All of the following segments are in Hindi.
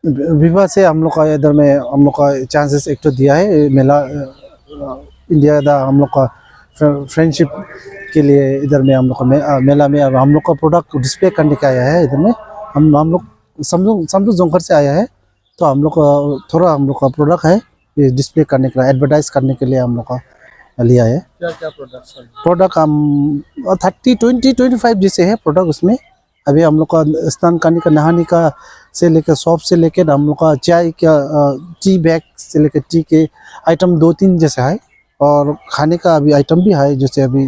विवाह से हम लोग का इधर में हम लोग का चांसेस एक तो दिया है मेला इंडिया का हम लोग का फ्रेंडशिप के लिए इधर में हम लोग का मेला में अब हम लोग का प्रोडक्ट डिस्प्ले करने का आया है इधर में। हम लोग समझो जोंकर से आया है, तो हम लोग का थोड़ा हम लोग का प्रोडक्ट है ये डिस्प्ले करने के लिए, एडवर्टाइज करने के लिए हम लोग का लिया है। क्या क्या प्रोडक्ट हम 30-20-25 जैसे है प्रोडक्ट उसमें। अभी हम लोग का स्नान करने का, नहाने का से लेकर सॉप से लेकर हम लोग का चाय का टी बैग से लेकर टी के आइटम 2-3 जैसे है, और खाने का अभी आइटम भी है, जैसे अभी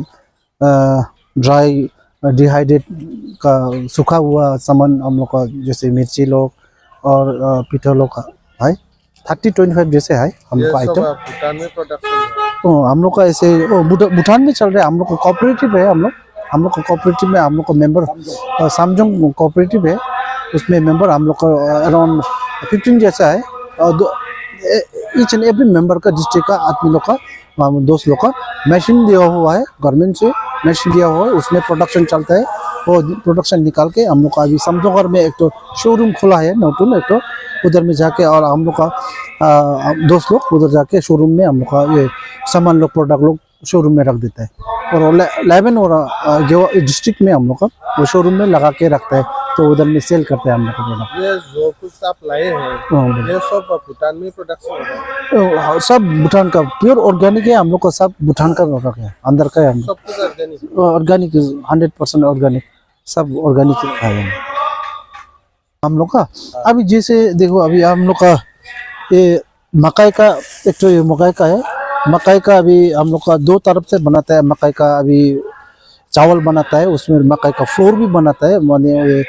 ड्राई डिहाइड्रेट का सूखा हुआ सामान हम लोग का, जैसे मिर्ची लोग और पीठा लोग का है। 30-25 जैसे है हम लोग का आइटम। भूटान में प्रोडक्शन हम लोग का ऐसे भूटान में चल रहा है। हम लोग का कोऑपरेटिव है, हम लोग का कोऑपरेटिव में हम लोग का मेंबर सामजोंग कोऑपरेटिव है, उसमें मेंबर हम लोग का अराउंड 15 जैसा है। और ईच एंड एवरी मेंबर का डिस्ट्रिक्ट का आदमी लोग का, दोस्त लोग का मशीन दिया हुआ है, गवर्नमेंट से मशीन दिया हुआ है, उसमें प्रोडक्शन चलता है। वो प्रोडक्शन निकाल के हम लोग का अभी समझोगर में एक तो शोरूम खुला है नोटून, एक तो उधर में जाके, और हम लोग का दोस्त लोग उधर जाके शोरूम में हम लोग का ये सामान लोग प्रोडक्ट लोग शोरूम में रख देता है, और 11 और डिस्ट्रिक्ट में हम लोग का वो शोरूम में लगा के रखता है, तो उधर में सेल करते हैं हम लोग का प्रोडक्ट। ये जो कुछ आप लाए हैं ये सब भूटान में प्रोडक्शन होगा? सब भूटान का प्योर ऑर्गेनिक है, हम लोग का सब भूटान का प्रोडक्ट है, अंदर का है, हम सब कुछ ऑर्गेनिक 100% ऑर्गेनिक, सब ऑर्गेनिक है हम लोग का। अभी जैसे देखो, अभी हम लोग का ये मकई का, एक तो ये मकई का है, मकई का अभी हम लोग का 2 तरफ से बनाता है। मकई का अभी चावल बनाता है, उसमें मकई का फ्लोर भी बनाता है, माने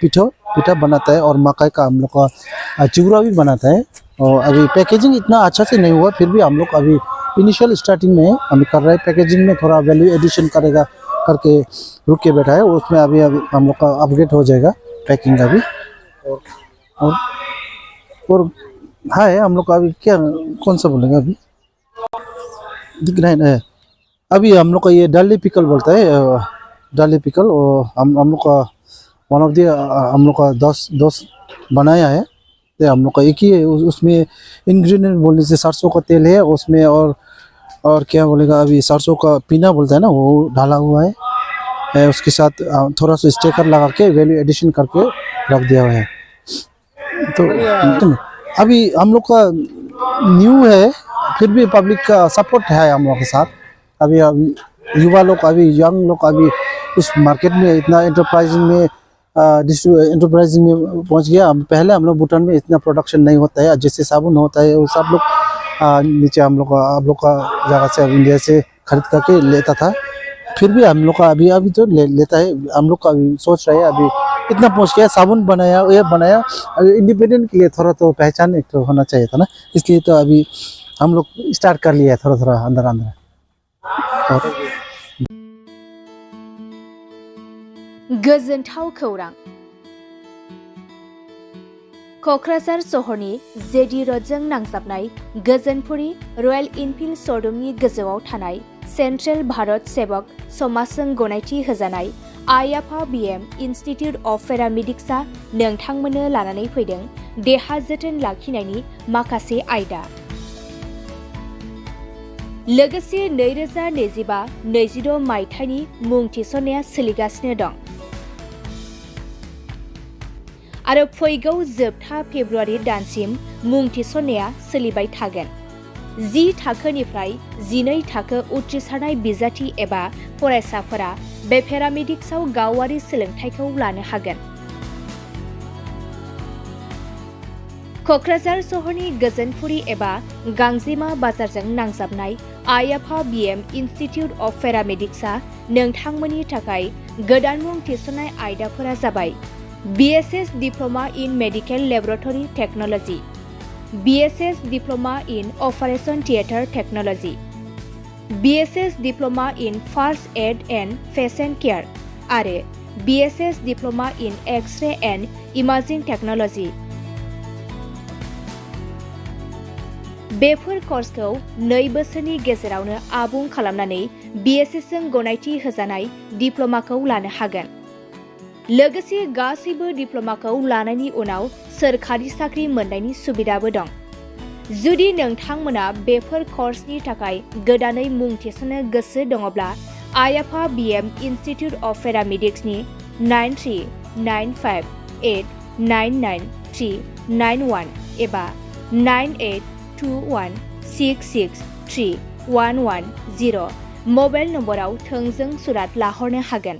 पीठा बनाता है, और मकई का हम लोग का चिवड़ा भी बनाता है। और अभी पैकेजिंग इतना अच्छा से नहीं हुआ, फिर भी हम लोग अभी इनिशियल स्टार्टिंग में हम कर रहे हैं। पैकेजिंग में थोड़ा वैल्यू एडिशन करेगा करके रुक के बैठा है, उसमें अभी हम लोग का अपग्रेड हो जाएगा पैकिंग का भी। और है हम लोग का अभी क्या, कौन सा बोलेगा अभी दिख रहा है। अभी हम लोग का ये डाली पिकल बोलता है, डाली पिकल, और हम लोग का वन ऑफ द हम लोग का 10 बनाया है। तो हम लोग का एक ही है, उसमें इंग्रेडिएंट बोलने से सरसों का तेल है उसमें, और क्या बोलेगा अभी सरसों का पीना बोलता है ना, वो डाला हुआ है। उसके साथ थोड़ा सा स्टिकर लगा के वैल्यू एडिशन करके रख दिया हुआ है। तो अभी हम लोग का न्यू है, फिर भी पब्लिक का सपोर्ट है हम लोग के साथ। अभी युवा लोग, अभी यंग लोग अभी उस मार्केट में इतना एंटरप्राइजिंग में पहुंच गया। पहले हम लोग भूटान में इतना प्रोडक्शन नहीं होता है, जैसे साबुन होता है वो सब लोग नीचे हम लोग का जगह से इंडिया से खरीद करके लेता था। फिर भी हम लोग का अभी तो लेता है। हम लोग का अभी सोच रहे हैं, अभी इतना पहुंच गया, साबुन बनाया, ये बनाया। इंडिपेंडेंट के लिए थोड़ा तो पहचान एक तो होना चाहिए था ना, इसलिए तो अभी हम लोग स्टार्ट कर लिया है थोड़ा अंदर। गोजोनथाव खौरां। क'क्राझार सहरनि जेडि र'डजों नांजाबनाय गोजोनपुरी रयेल इनफिल्ड श'रुमनि गोजौआव थानाय सेन्ट्रेल भारत सेवक समाजजों गनायथि होजानाय आइ आफा बिएम इन्स्टिट्युट अफ पेरामेडिक्सआ नोंथांमोननो लानानै फैदों देहा जोथोन लाखिनायनि माखासे आयदा। लोगोसे 2025-26 मायथाइनि मुं थिसननाया सोलिगासिनो दं आरो फैगौ जोबथा फेब्रुवारि दानसिम मुं थिसननाया सोलिबाय थागोन। 10 थाखोनिफ्राय 12 थाखो उथ्रिसारनाय बिजाथि एबा फरायसाफोरा बे पेरामेडिक्सआव गावारि सोलोंथायखौ लानो हागोन। क'क्राझार सहरनि गोजोनपुरी एबा गांजेमा बाजारजों नांजाबनाय आइ आफा बिएम इन्स्टिट्युट अफ पेरामेडिक्सआ नोंथांमोननि थाखाय गोदान मुं थिसननाय आयदाफोरा जाबाय BSS Diploma in Medical Laboratory Technology, BSS Diploma in Operation Theatre Technology, BSS Diploma in First Aid and Patient Care आरो BSS Diploma in X-ray and Imaging Technology। बेफोर कर्सखौ 2 बोसोरनि गेजेरावनो आबुं खालामनानै BSS जों गनायथि होजानाय डिप्ल'माखौ लानो हागोन। लोगोसे गासैबो डिप्ल'माखौ लानायनि उनाव सोरखारि साख्रि मोननायनि सुबिदाबो दं। जुदि नोंथांमोना बेफोर कर्सनि थाखाय गोदानै मुं थिसननो गोसो दङब्ला आइ-आफा BM इनस्टिट्युट अफ पेरामेडिक्सनि 9395899391 एबा 9821663110 मबाइल नम्बराव थोंजों सुलाद लाहरनो हागोन।